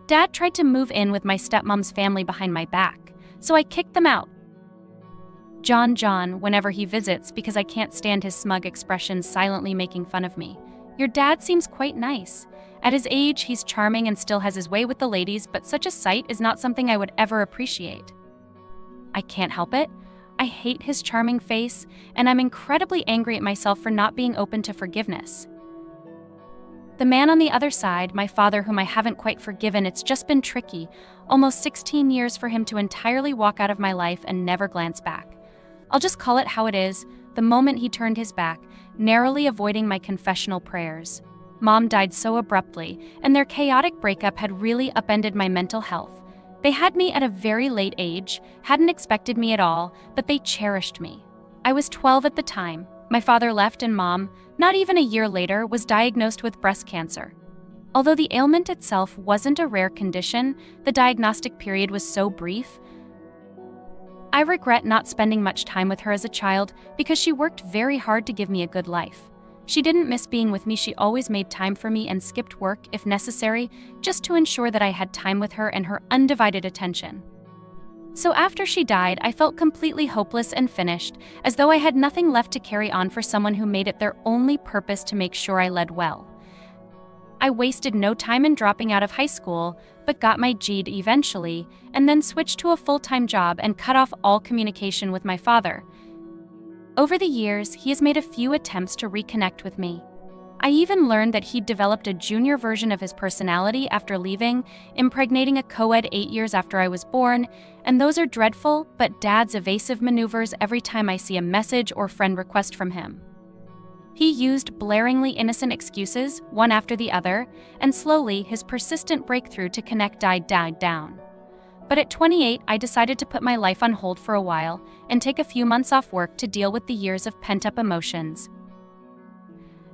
Dad tried to move in with my stepmom's family behind my back, so I kicked them out. John, whenever he visits because I can't stand his smug expressions silently making fun of me. Your dad seems quite nice. At his age, he's charming and still has his way with the ladies, but such a sight is not something I would ever appreciate. I can't help it. I hate his charming face, and I'm incredibly angry at myself for not being open to forgiveness. The man on the other side, my father, whom I haven't quite forgiven, it's just been tricky. Almost 16 years for him to entirely walk out of my life and never glance back. I'll just call it how it is, the moment he turned his back, narrowly avoiding my confessional prayers. Mom died so abruptly, and their chaotic breakup had really upended my mental health. They had me at a very late age, hadn't expected me at all, but they cherished me. I was 12 at the time. My father left and Mom, not even a year later, was diagnosed with breast cancer. Although the ailment itself wasn't a rare condition, the diagnostic period was so brief. I regret not spending much time with her as a child because she worked very hard to give me a good life. She didn't miss being with me, she always made time for me and skipped work, if necessary, just to ensure that I had time with her and her undivided attention. So after she died, I felt completely hopeless and finished, as though I had nothing left to carry on for someone who made it their only purpose to make sure I led well. I wasted no time in dropping out of high school, but got my GED eventually, and then switched to a full-time job and cut off all communication with my father. Over the years, he has made a few attempts to reconnect with me. I even learned that he'd developed a junior version of his personality after leaving, impregnating a co-ed 8 years after I was born, and those are dreadful, but Dad's evasive maneuvers every time I see a message or friend request from him. He used blaringly innocent excuses, one after the other, and slowly his persistent breakthrough to connect died down. But at 28, I decided to put my life on hold for a while and take a few months off work to deal with the years of pent-up emotions.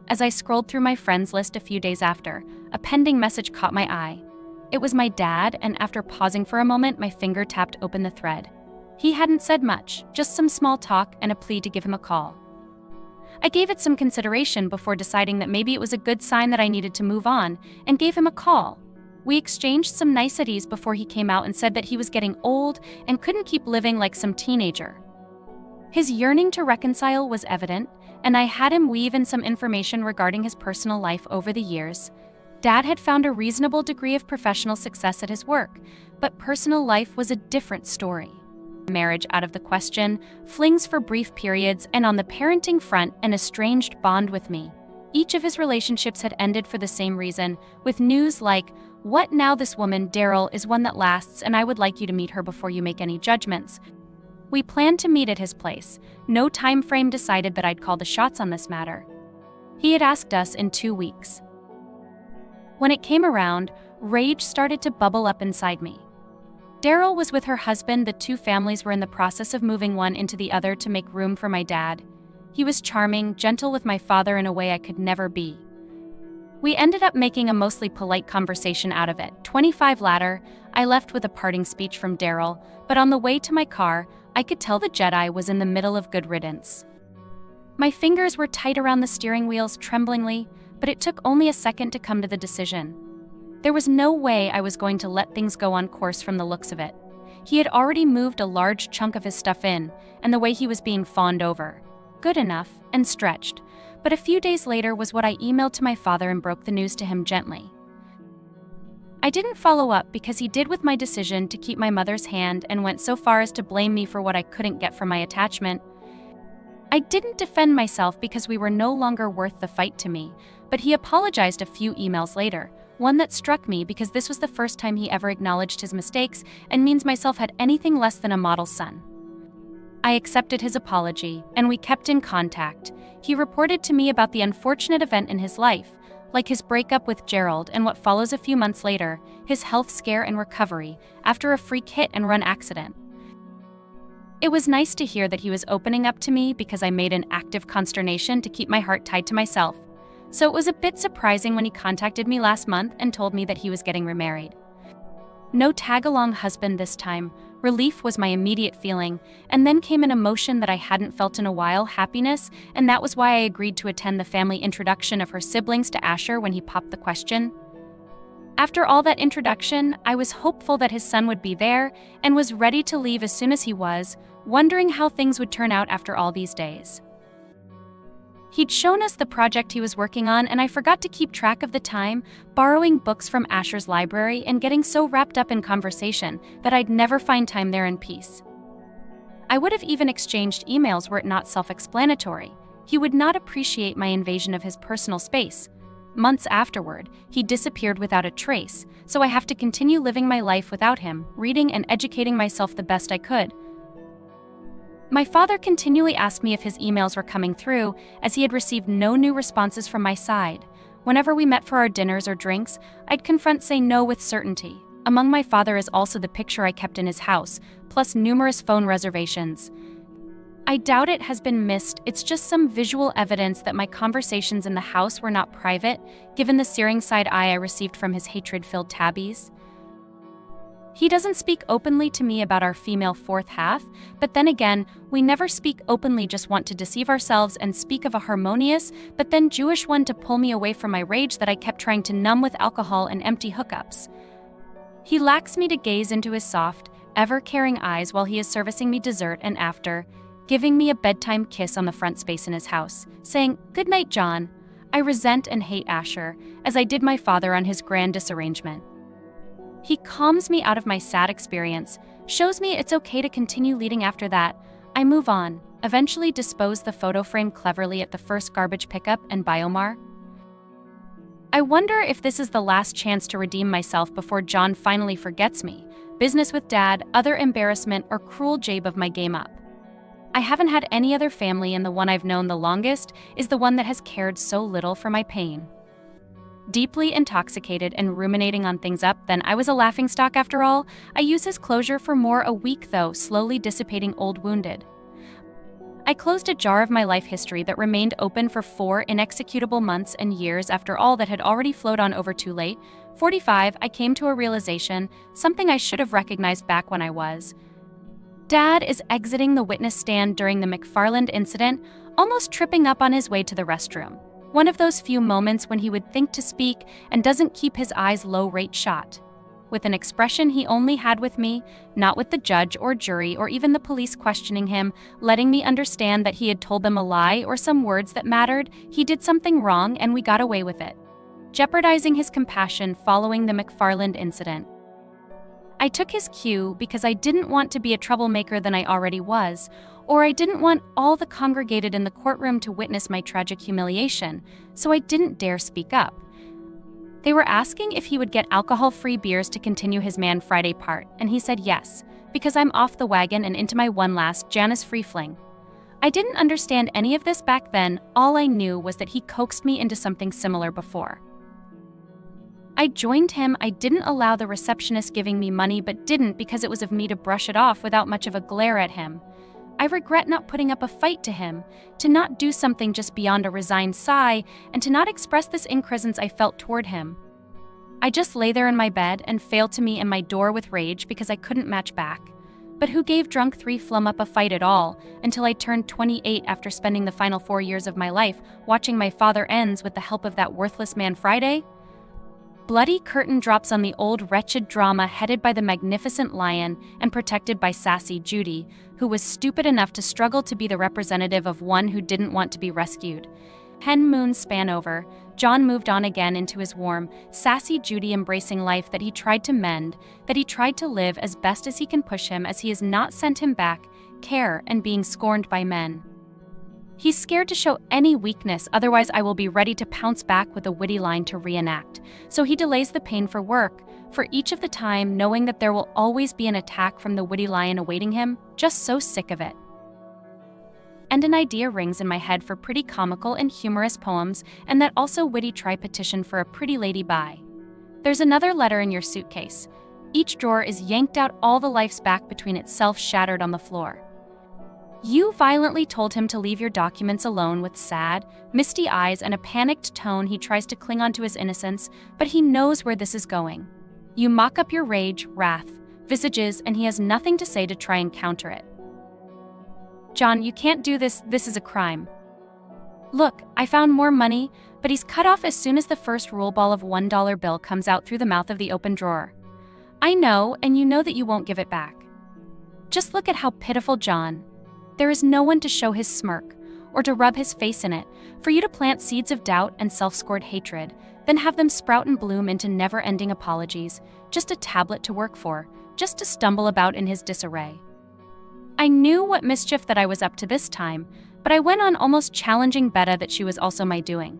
As I scrolled through my friends list a few days after, a pending message caught my eye. It was my dad, and after pausing for a moment, my finger tapped open the thread. He hadn't said much, just some small talk and a plea to give him a call. I gave it some consideration before deciding that maybe it was a good sign that I needed to move on, and gave him a call. We exchanged some niceties before he came out and said that he was getting old and couldn't keep living like some teenager. His yearning to reconcile was evident, and I had him weave in some information regarding his personal life over the years. Dad had found a reasonable degree of professional success at his work, but personal life was a different story. Marriage out of the question, flings for brief periods, and on the parenting front, an estranged bond with me. Each of his relationships had ended for the same reason, with news like, "What now, this woman, Daryl, is one that lasts, and I would like you to meet her before you make any judgments." We planned to meet at his place. No time frame decided that I'd call the shots on this matter. He had asked us in 2 weeks. When it came around, rage started to bubble up inside me. Daryl was with her husband. The two families were in the process of moving one into the other to make room for my dad. He was charming, gentle with my father in a way I could never be. We ended up making a mostly polite conversation out of it. 25 later, I left with a parting speech from Daryl, but on the way to my car, I could tell the Jedi was in the middle of good riddance. My fingers were tight around the steering wheels tremblingly, but it took only a second to come to the decision. There was no way I was going to let things go on course from the looks of it. He had already moved a large chunk of his stuff in, and the way he was being fawned over. Good enough, and stretched, but a few days later was what I emailed to my father and broke the news to him gently. I didn't follow up because he did with my decision to keep my mother's hand and went so far as to blame me for what I couldn't get from my attachment. I didn't defend myself because we were no longer worth the fight to me, but he apologized a few emails later, one that struck me because this was the first time he ever acknowledged his mistakes and means myself had anything less than a model son. I accepted his apology, and we kept in contact. He reported to me about the unfortunate event in his life, like his breakup with Gerald and what follows a few months later, his health scare and recovery after a freak hit-and-run accident. It was nice to hear that he was opening up to me because I made an active consternation to keep my heart tied to myself. So it was a bit surprising when he contacted me last month and told me that he was getting remarried. No tag-along husband this time. Relief was my immediate feeling, and then came an emotion that I hadn't felt in a while, happiness, and that was why I agreed to attend the family introduction of her siblings to Asher when he popped the question. After all that introduction, I was hopeful that his son would be there and was ready to leave as soon as he was, wondering how things would turn out after all these days. He'd shown us the project he was working on, and I forgot to keep track of the time, borrowing books from Asher's library and getting so wrapped up in conversation that I'd never find time there in peace. I would have even exchanged emails were it not self-explanatory. He would not appreciate my invasion of his personal space. Months afterward, he disappeared without a trace, so I have to continue living my life without him, reading and educating myself the best I could. My father continually asked me if his emails were coming through, as he had received no new responses from my side. Whenever we met for our dinners or drinks, I'd confront say no with certainty. Among my father is also the picture I kept in his house, plus numerous phone reservations. I doubt it has been missed, it's just some visual evidence that my conversations in the house were not private, given the searing side eye I received from his hatred-filled tabbies. He doesn't speak openly to me about our female fourth half, but then again, we never speak openly, just want to deceive ourselves and speak of a harmonious, but then Jewish one to pull me away from my rage that I kept trying to numb with alcohol and empty hookups. He lacks me to gaze into his soft, ever-caring eyes while he is servicing me dessert and after, giving me a bedtime kiss on the front space in his house, saying, "Good night, John." I resent and hate Asher, as I did my father on his grand disarrangement. He calms me out of my sad experience, shows me it's okay to continue leading after that. I move on, eventually dispose the photo frame cleverly at the first garbage pickup and Biomar. I wonder if this is the last chance to redeem myself before John finally forgets me, business with Dad, other embarrassment, or cruel jabe of my game up. I haven't had any other family, and the one I've known the longest is the one that has cared so little for my pain. Deeply intoxicated and ruminating on things up, then I was a laughingstock after all. I use his closure for more a week though, slowly dissipating old wounded. I closed a jar of my life history that remained open for 4 inexecutable months and years after all that had already flowed on over too late. 45, I came to a realization, something I should have recognized back when I was. Dad is exiting the witness stand during the McFarland incident, almost tripping up on his way to the restroom. One of those few moments when he would think to speak and doesn't keep his eyes low-rate shot. With an expression he only had with me, not with the judge or jury or even the police questioning him, letting me understand that he had told them a lie or some words that mattered, he did something wrong and we got away with it. Jeopardizing his compassion following the McFarland incident. I took his cue because I didn't want to be a troublemaker than I already was, or I didn't want all the congregated in the courtroom to witness my tragic humiliation, so I didn't dare speak up. They were asking if he would get alcohol-free beers to continue his Man Friday part, and he said yes, because I'm off the wagon and into my one last Janice free fling. I didn't understand any of this back then, all I knew was that he coaxed me into something similar before. I joined him. I didn't allow the receptionist giving me money, but didn't because it was of me to brush it off without much of a glare at him. I regret not putting up a fight to him, to not do something just beyond a resigned sigh, and to not express this increscence I felt toward him. I just lay there in my bed and failed to me in my door with rage because I couldn't match back. But who gave drunk 3 flum up a fight at all, until I turned 28 after spending the final 4 years of my life watching my father ends with the help of that worthless Man Friday? Bloody curtain drops on the old wretched drama headed by the magnificent Lion and protected by sassy Judy, who was stupid enough to struggle to be the representative of one who didn't want to be rescued. 10 moons span over, John moved on again into his warm, sassy Judy embracing life that he tried to mend, that he tried to live as best as he can push him as he has not sent him back, care and being scorned by men. He's scared to show any weakness, otherwise I will be ready to pounce back with a witty line to reenact. So he delays the pain for work, for each of the time, knowing that there will always be an attack from the witty lion awaiting him, just so sick of it. And an idea rings in my head for pretty comical and humorous poems, and that also witty tri-petition for a pretty lady by. There's another letter in your suitcase. Each drawer is yanked out, all the life's back between itself shattered on the floor. You violently told him to leave your documents alone. With sad, misty eyes and a panicked tone, he tries to cling onto his innocence, but he knows where this is going. You mock up your rage, wrath, visages, and he has nothing to say to try and counter it. John, you can't do this. This is a crime. Look, I found more money, but he's cut off as soon as the first roll ball of $1 bill comes out through the mouth of the open drawer. I know, and you know that you won't give it back. Just look at how pitiful John. There is no one to show his smirk, or to rub his face in it, for you to plant seeds of doubt and self-scored hatred, then have them sprout and bloom into never-ending apologies, just a tablet to work for, just to stumble about in his disarray. I knew what mischief that I was up to this time, but I went on almost challenging Betta that she was also my doing.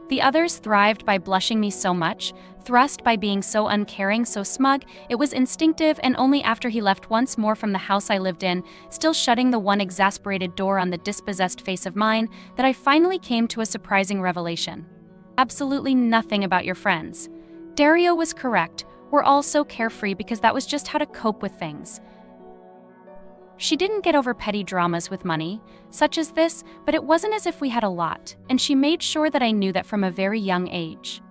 The others thrived by blushing me so much, thrust by being so uncaring, so smug. It was instinctive, and only after he left once more from the house I lived in, still shutting the one exasperated door on the dispossessed face of mine, that I finally came to a surprising revelation. Absolutely nothing about your friends. Dario was correct. We're all so carefree because that was just how to cope with things. She didn't get over petty dramas with money, such as this, but it wasn't as if we had a lot, and she made sure that I knew that from a very young age.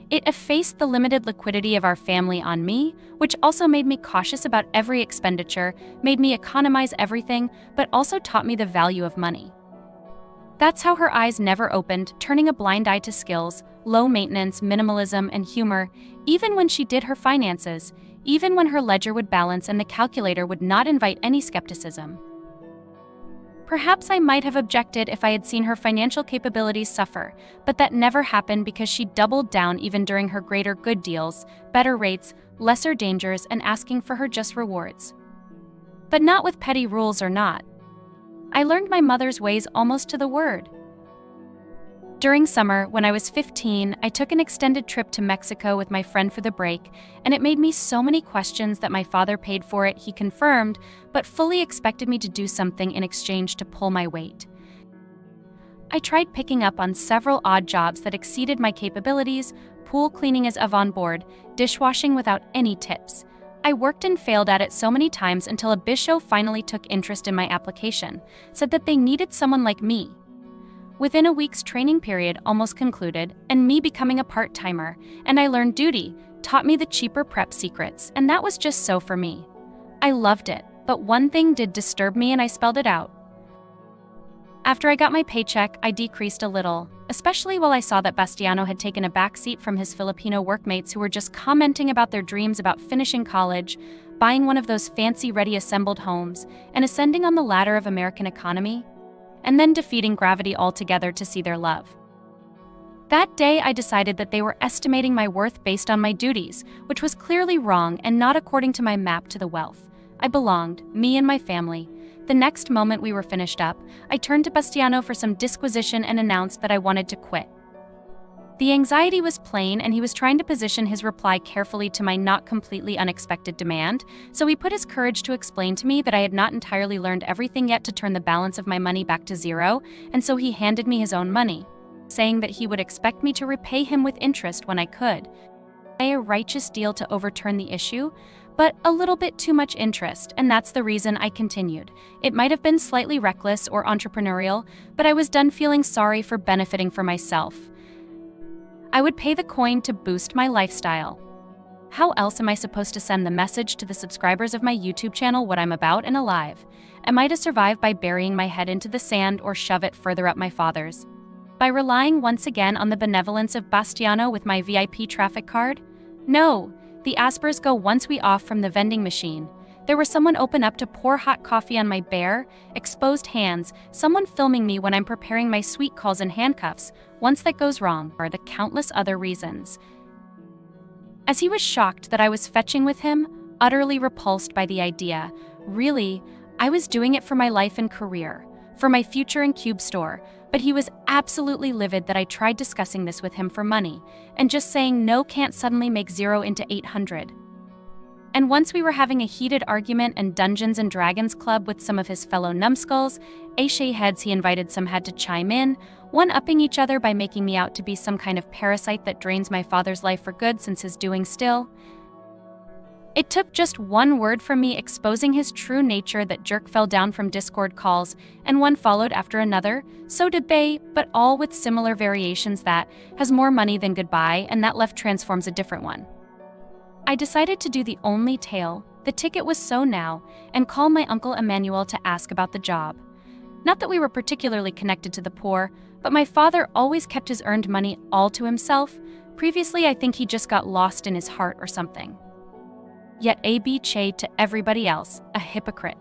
It effaced the limited liquidity of our family on me, which also made me cautious about every expenditure, made me economize everything, but also taught me the value of money. That's how her eyes never opened, turning a blind eye to skills, low maintenance, minimalism, and humor, even when she did her finances, even when her ledger would balance and the calculator would not invite any skepticism. Perhaps I might have objected if I had seen her financial capabilities suffer, but that never happened because she doubled down even during her greater good deals, better rates, lesser dangers, and asking for her just rewards. But not with petty rules or not. I learned my mother's ways almost to the word. During summer, when I was 15, I took an extended trip to Mexico with my friend for the break, and it made me so many questions that my father paid for it, he confirmed, but fully expected me to do something in exchange to pull my weight. I tried picking up on several odd jobs that exceeded my capabilities, pool cleaning as of on board, dishwashing without any tips. I worked and failed at it so many times until a bisho finally took interest in my application, said that they needed someone like me. Within a week's training period almost concluded, and me becoming a part-timer, and I learned duty, taught me the cheaper prep secrets, and that was just so for me. I loved it, but one thing did disturb me and I spelled it out. After I got my paycheck, I decreased a little, especially while I saw that Bastiano had taken a backseat from his Filipino workmates who were just commenting about their dreams about finishing college, buying one of those fancy ready-assembled homes, and ascending on the ladder of American economy, and then defeating gravity altogether to see their love. That day, I decided that they were estimating my worth based on my duties, which was clearly wrong and not according to my map to the wealth I belonged, me and my family. The next moment we were finished up, I turned to Bastiano for some disquisition and announced that I wanted to quit. The anxiety was plain, and he was trying to position his reply carefully to my not completely unexpected demand, so he put his courage to explain to me that I had not entirely learned everything yet to turn the balance of my money back to zero, and so he handed me his own money, saying that he would expect me to repay him with interest when I could. A righteous deal to overturn the issue, but a little bit too much interest, and that's the reason I continued. It might have been slightly reckless or entrepreneurial, but I was done feeling sorry for benefiting for myself. I would pay the coin to boost my lifestyle. How else am I supposed to send the message to the subscribers of my YouTube channel what I'm about and alive? Am I to survive by burying my head into the sand or shove it further up my father's? By relying once again on the benevolence of Bastiano with my VIP traffic card? No, the aspers go once we off from the vending machine. There was someone open up to pour hot coffee on my bare, exposed hands, someone filming me when I'm preparing my sweet calls in handcuffs. Once that goes wrong, are the countless other reasons. As he was shocked that I was fetching with him, utterly repulsed by the idea, really, I was doing it for my life and career, for my future in Cube Store, but he was absolutely livid that I tried discussing this with him for money, and just saying no can't suddenly make 0 into 800. And once we were having a heated argument and Dungeons and Dragons club with some of his fellow numbskulls, Aisha heads he invited some had to chime in, one-upping each other by making me out to be some kind of parasite that drains my father's life for good since his doing still. It took just one word from me exposing his true nature that jerk fell down from Discord calls, and one followed after another, so did they, but all with similar variations that has more money than goodbye, and that left transforms a different one. I decided to do the only tale, the ticket was so now, and call my Uncle Emmanuel to ask about the job. Not that we were particularly connected to the poor, but my father always kept his earned money all to himself. Previously, I think he just got lost in his heart or something. Yet A.B. Che to everybody else, a hypocrite.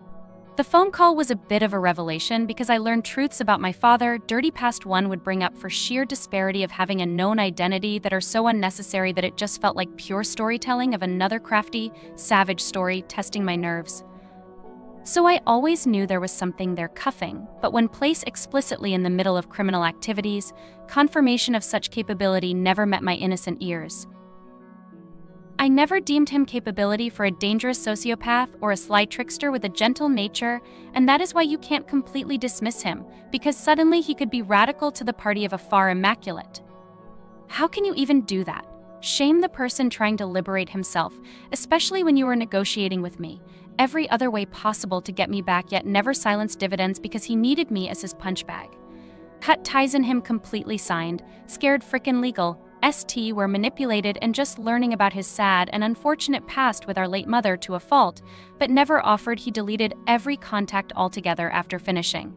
The phone call was a bit of a revelation because I learned truths about my father dirty past one would bring up for sheer disparity of having a known identity that are so unnecessary that it just felt like pure storytelling of another crafty, savage story testing my nerves. So I always knew there was something there cuffing, but when placed explicitly in the middle of criminal activities, confirmation of such capability never met my innocent ears. I never deemed him capability for a dangerous sociopath or a sly trickster with a gentle nature, and that is why you can't completely dismiss him, because suddenly he could be radical to the party of a far immaculate. How can you even do that? Shame the person trying to liberate himself, especially when you were negotiating with me. Every other way possible to get me back, yet never silenced dividends because he needed me as his punch bag. Cut ties in him completely signed, scared frickin' legal, ST were manipulated and just learning about his sad and unfortunate past with our late mother to a fault, but never offered. He deleted every contact altogether after finishing.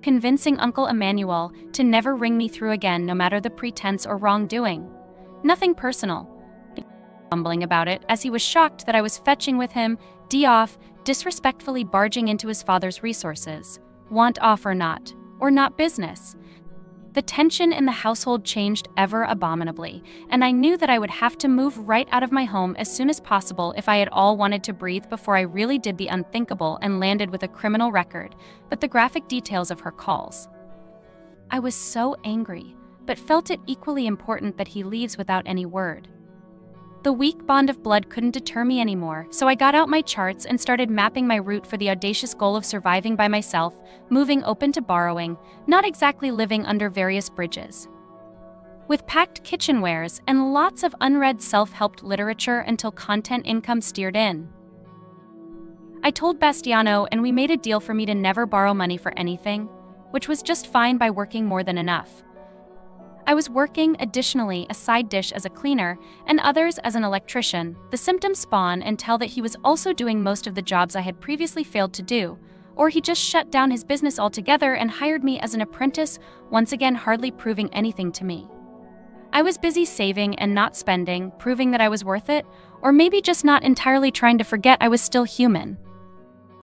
Convincing Uncle Emmanuel to never ring me through again no matter the pretense or wrongdoing. Nothing personal. Mumbling about it as he was shocked that I was fetching with him, off, disrespectfully barging into his father's resources. Want off or not business. The tension in the household changed ever abominably, and I knew that I would have to move right out of my home as soon as possible if I at all wanted to breathe before I really did the unthinkable and landed with a criminal record, but the graphic details of her calls. I was so angry, but felt it equally important that he leaves without any word. The weak bond of blood couldn't deter me anymore, so I got out my charts and started mapping my route for the audacious goal of surviving by myself, moving open to borrowing, not exactly living under various bridges. With packed kitchenwares and lots of unread self-help literature until content income steered in. I told Bastiano and we made a deal for me to never borrow money for anything, which was just fine by working more than enough. I was working, additionally, a side dish as a cleaner, and others as an electrician. The symptoms spawn and tell that he was also doing most of the jobs I had previously failed to do, or he just shut down his business altogether and hired me as an apprentice, once again hardly proving anything to me. I was busy saving and not spending, proving that I was worth it, or maybe just not entirely trying to forget I was still human.